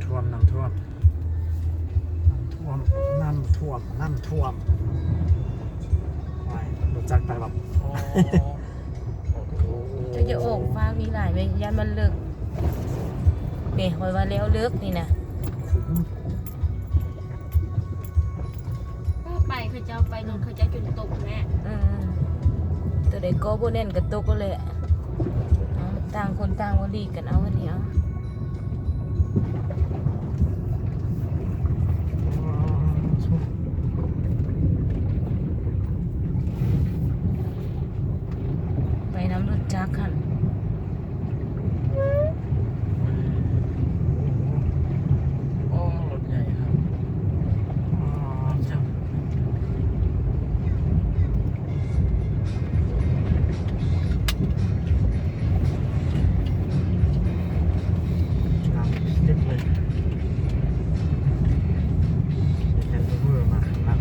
ำท่วมน้ำท่วมไปรถจักรไปแบบ จะโอ่งฟ้ามีหลายไหมยันมันเลิกเป๋หอยว่าแล้วเลิกนี่นะ ไปเขาเจ้าไปนนเขาเจ้าจนตกแม่ ตัวใดก็บ่แน่นกับตกก็เลยเอาต่างคนต่างบ่ดีกันเอาวันนี้เอาไปน้ำรถจักรคัน โอ้รถใหญ่ครับจับน้ำลึกเลยเห็นตัวเมื่อมาข้างหลัง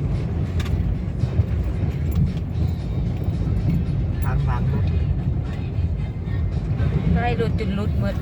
ทางบางรถ ใกล้รถจนรุดหมด